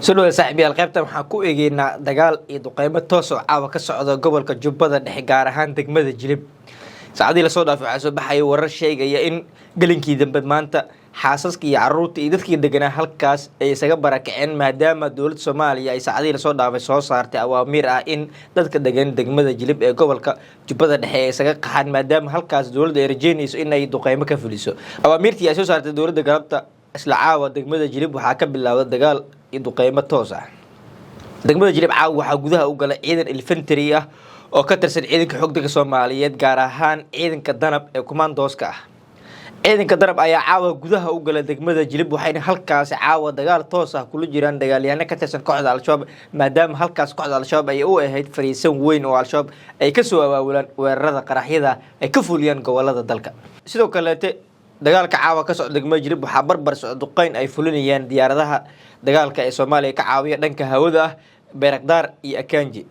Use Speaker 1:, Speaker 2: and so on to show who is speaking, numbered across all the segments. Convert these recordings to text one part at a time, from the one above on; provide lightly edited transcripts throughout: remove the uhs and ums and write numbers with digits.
Speaker 1: sidoo saaxiibayaal qaybtan waxaan ku eegeynaa dagaal iyo duqeymo toos oo caawa ka socda gobolka Jubbada Dhexe gaar ahaan degmada Jilib. Saacadii la soo dhaafay waxaa soo baxay warar sheegaya in galinkii dambe maanta xaasaska iyo carruurta iyo dadkii deganaa halkaas ay isaga barakaceen maadaama dowladda Soomaaliya ay saacadii la soo dhaafay soo saartay awaamiir ah in dadka degan degmada Jilib ee gobolka Jubbada Dhexe ay isaga qaxaan maadaama halkaas dowladda ay rajeynayso in ay duqeymo ka fuliso. Awaamiirtii ay soo saartay dowladda galabta isla caawa degmada Jilib waxaa ka bilowday dagaal iyo duqeymo toos ah. Degmada Jilib caawa waxaa gudaha u galay ciidan infantry ah oo ka tirsan ciidanka xoogga Soomaaliyeed gaar ahaan ciidanka danab ee commandos-ka ah. ciidanka danab ayaa caawa gudaha u galay degmada Jilib waxayna halkaas caawa dagaal toos ah kula jiraan dagaalyahanno ka tirsan kooxda Al-Shabaab maadaama halkaas kooxda Al-Shabaab ay u ahayd fariisan weyn oo Al-Shabaab ay ka soo abaabulaan weerarada qaraxyada ay ka fuliyaan gobolada dalka. Sidoo kale dagaalka caawa ka socda degmada Jilib waxaa barbar socda duqeyn ay fulinayaan diyaaradaha dagaalka ee Soomaaliya ka caawiya dhanka hawada ah Beerakdaar iyo Akanji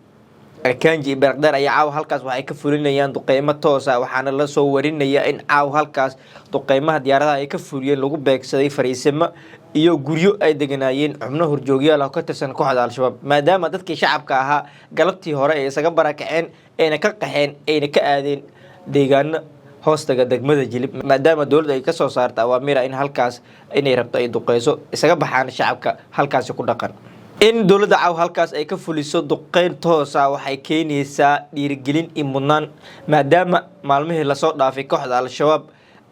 Speaker 1: iyo Beerakdaar ayaa caawa halkaas waxay ka fulinayaan duqeymo toos ah waxaana la soo warinayaa in caawa halkaas duqeymaha diyaaradaha ay ka fuliyeen lagu beegsaday fariisimo iyo guryo ay deganaayeen xubno horjoogyaal ah oo ka tirsan kooxda Al-Shabaab maadaama dadkii shacabka ahaa galabtii hore ay isaga barakaceen ayna ka qaxeen ayna ka aadeen deegaano hoostaga degmada Jilib maadaama dowladda ay ka soo saartay awaamiir in halkaas inay rabto ay duqeyso isaga baxaan shacabka halkaas ku dhaqan. in dowladda caawa halkaas ay ka fuliso duqeyn toos ah waxay keenaysaa dhiirigelin iyo mudnaan maadaama maalmihii la soo dhaafay kooxda Al-Shabaab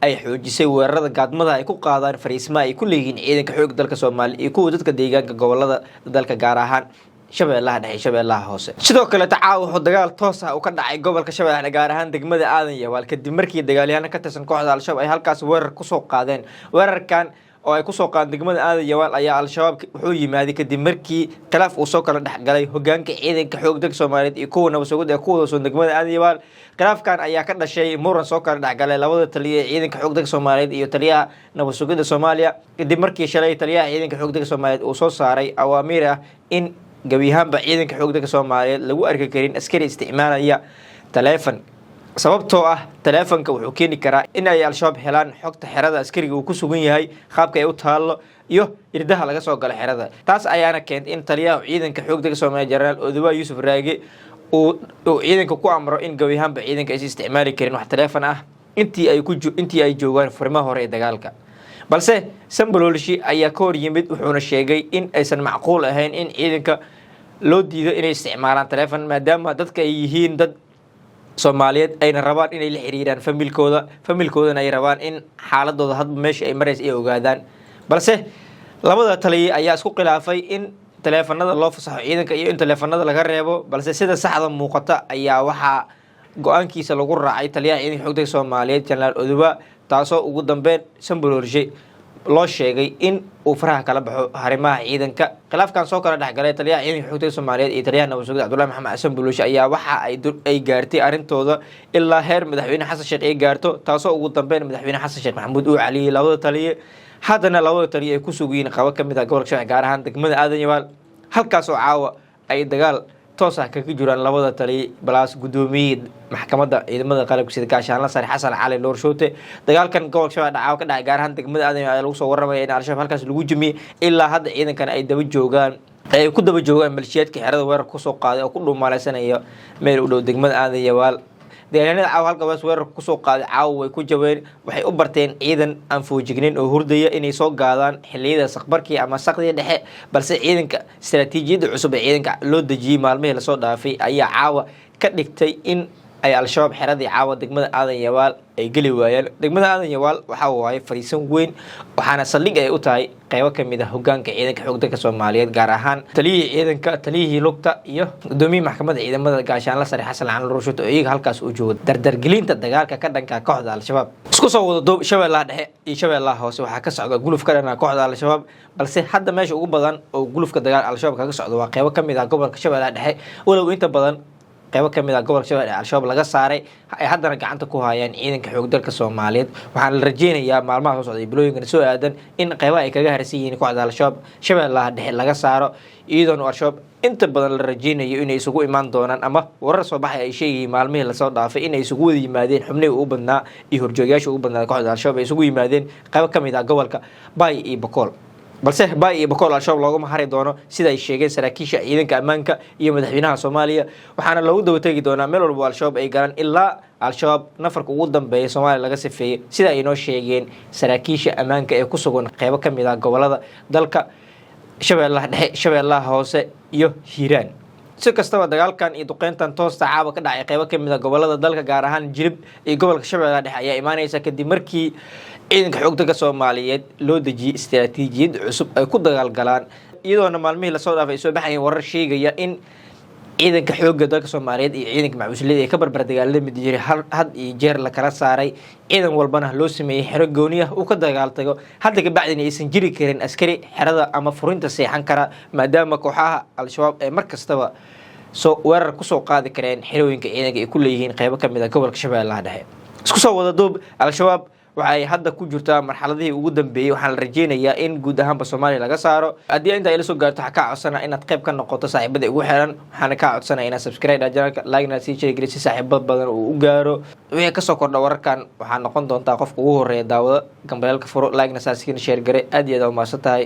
Speaker 1: ay xoojisay weerarada gaadmada ay ku qaadaan fariismaha ay ku leeyihiin ciidanka xoogga dalka Soomaaliya iyo kuwa dadka deegaanka gobolada dalka gaar ahaan Shabeellaha Dhexe Shabeellaha Hoose. Sidoo kale caawa wuxuu dagaal toos ah u ka dhacay gobolka Shabeellaha gaar ahaan degmada Aadan Yabaal kadib markii dagaalyahanno ka tirsan kooxda Al-Shabaab ay halkaas weerar ku soo qaadeen. weerarkan oo ay ku soo qaadeen degmada Aadan Yabaal ayaa Al-Shabaab wuxuu yimaaday kadib markii khilaaf uu soo kala dhaxgalay hoggaanka ciidanka xoogga dalka Soomaaliyeed iyo kuwa nabadgelyada ee ku wada soo degmada Aadan Yabaal. khilaafkan ayaa ka dhashay muran soo kala dhaxgalay labada taliye ee ciidanka xoogga dalka Soomaaliyeed iyo taliyaha nabadgelyada Soomaaliya kadib markii shalay taliyaha ciidanka xoogga dalka Soomaaliyeed uu soo saaray awaamiir ah in gabiyahanba ciidanka xoogga dalka Soomaaliyeed lagu arki karin askari isticmaalaya taleefan sababtoo ah taleefanka wuxuu keeni karaa in ay Al-Shabaab helaan xogta xerada askariga uu ku sugan yahay qaabka ay u taalo iyo irdaha laga soo galo xerada. taas ayaana keentay in taliyaha ciidanka xoogga dalka Soomaaliyeed Generaal Oduwa Yuusuf Raage uu ciidanka ku amro in gabiyahanba ciidanka ay isticmaali karin wax taleefan ah intii ay joogaan furimaha hore ee dagaalka. balse Sambalolishi ayaa ka hor yimid wuxuuna sheegay in aysan macquul ahayn in ciidanka loo diido inay isticmaalaan taleefan maadaama dadka ay yihiin dad Soomaaliyeed ayna rabaan inay la xiriiraan familkoodana ay rabaan in xaaladooda hadba meesha ay marayso ay ogaadaan. balse labada taliye ayaa isku khilaafay in taleefanada loo fasaxo ciidanka iyo in taleefanada laga reebo balse sida saxda muuqata ayaa waxaa go'aankiisa lagu raacay taliyaha ciidanka xoogga dalka Soomaaliyeed Generaal Oduwa taasoo ugu dambeyn Sambalolishi loo sheegay in uu faraha kala baxo harimaha ciidanka. khilaafkan soo kala dhaxgalay taliyaha ciidanka xoogga dalka Soomaaliyeed iyo taliyaha nabadgelyada Cabdullaahi Maxamed Sambalolishi ayaa waxa ay gaartay arintooda ilaa heer madaxweyne Xasan Sheekh ay gaarto taasoo ugu dambeyn madaxweyne Xasan Sheekh Maxamuud uu caliyay labada taliye haddana labada taliye ay ku sugiin qabo ka mid ah gobolka Shabeellaha gaar ahaan degmada Aadan Yabaal halkaas oo caawa ay dagaal toos ah kaga jiraan labada taliye balaas gudoomiyay maxkamadda ciidamada qalabka sida gaashaanle sare Xasan Cali Loorshote. dagaalkan gobolka Shabeellaha caawa ka dhacay gaar ahaan degmada Aadan Yabaal lagu soo warramay in Al-Shabaab halkaas lagu jimiyay ilaa hadda ciidankan ay ku daba joogaan maleeshiyaadka xerada weerar ku soo qaaday oo ku dhuumaalaysanaya meel u dhow degmada Aadan Yabaal. dagaalyahanada caawa halkaas weerar ku soo qaaday caawa way ku jabeen waxay u barteen ciidan aan foojignayn oo hurdaya inay soo gaadaan xilliyada saqbarkii ama saqdiga dhexe balse ciidanka istiraatiijiyadda cusub ee ciidanka loo dejiyay maalmihii la soo dhaafay ayaa caawa ka dhigtay in ay Al-Shabaab xeradii caawa degmada Aadan Yabaal ay geli waayeen. degmada Aadan Yabaal waxa waaye fariisan weyn waxaana saldhig ay u tahay qaybo ka mid ah hoggaanka ciidanka xoogga dalka Soomaaliyeed gaar ahaan taliyihii lugta iyo gudoomiyaha maxkamadda ciidamada gaashaanle sare Xasan Cali Loorshote oo iyaga halkaas u jooga dardargelinta dagaalka ka dhanka kooxda Al-Shabaab. isku soo wada doob Shabeellaha Dhexe iyo Shabeellaha Hoose waxaa ka socda guluf ka dhanka kooxda Al-Shabaab balse hadda meesha ugu badan oo gulufka dagaal Al-Shabaab kaga socdo waa qaybo ka mid ah gobolka Shabeellaha Dhexe walow inta badan qaybo ka mid ah gobolka Shabeellaha Al-Shabaab laga saaray ay haddana gacanta ku hayaan ciidanka xoogga dalka Soomaaliyeed. waxaana la rajeynayaa maalmaha soo socday bilooyinkan soo aadan in qaybaha ay kaga harsan yihiin kooxda Al-Shabaab Shabeellaha Dhexe laga saaro iyadoo Al-Shabaab inta badan la rajeynayo inay isugu imaan doonaan ama warar soo baxay ay sheegayeen maalmihii la soo dhaafay inay isugu wada yimaadeen xubnihii ugu badnaa iyo horjoogayaasha ugu badnaa kooxda Al-Shabaab ay isugu yimaadeen qaybo ka mid ah gobolka Bay iyo Boqol. balse bay iyo bakool al-shabaab looguma hari doono sida ay sheegeen saraakiisha ciidanka ammaanka iyo madaxweynaha Soomaaliya waxaana loogu daba tagi doonaa meel walba al-shabaab ay galaan ilaa al-shabaab nafarka ugu dambeeya Soomaaliya laga sifeeyay sida ay noo sheegeen saraakiisha ammaanka ee ku sugan qaybo ka mid ah gobolada dalka Shabeellaha Dhexe, Shabeellaha Hoose iyo Hiiraan. si kastaba dagaalkan iyo duqeyntan toosta caawa ka dhacay qaybo ka mid ah gobolada dalka gaar ahaan Jilib iyo gobolka Shabeellaha Dhexe ayaa imaanaysa kadib markii ciidanka xoogga Soomaaliyeed loo dejiyay istiraatiijiyad cusub ay ku dagaalgalaan iyadoona maalmihii la soo dhaafay soo baxayeen warar sheegaya in ciidanka xoogga dalka Soomaaliyeed iyo ciidanka macawisleyda ay ka barbar dagaalamay jiray had iyo jeer la kala saaray ciidan walbana loo sameeyay xero gooni ah uu ka dagaaltago hadda ka bacdina aysan jiri karin askari xerada ama furinta seexan kara maadaama kooxaha al-shabaab ee markastaba soo weerar ku soo qaadi kareen xerooyinka ciidanka ay ku leeyihiin qaybo ka mid ah gobolka Shabeellaha Dhexe. isku soo wada duub al-shabaab waxay hadda ku jirtaa marxaladii ugu dambeeyay waxaan la rajeynayaa in guud ahaanba Soomaaliya laga saaro haddii inta ay la soo gaarto waxa ka codsana inaad qayb ka noqoto saaxiibada ugu xiran waxaan ka codsanaa inaad subscribe channelka like na sii share si saaxiibad badan uu u gaaro wixii ka soo kordha wararkan waxaa noqon doontaa qofka ugu horeeya daawada gambaleelka furo like na saasiin share gare aad iyo aad u mahadsantahay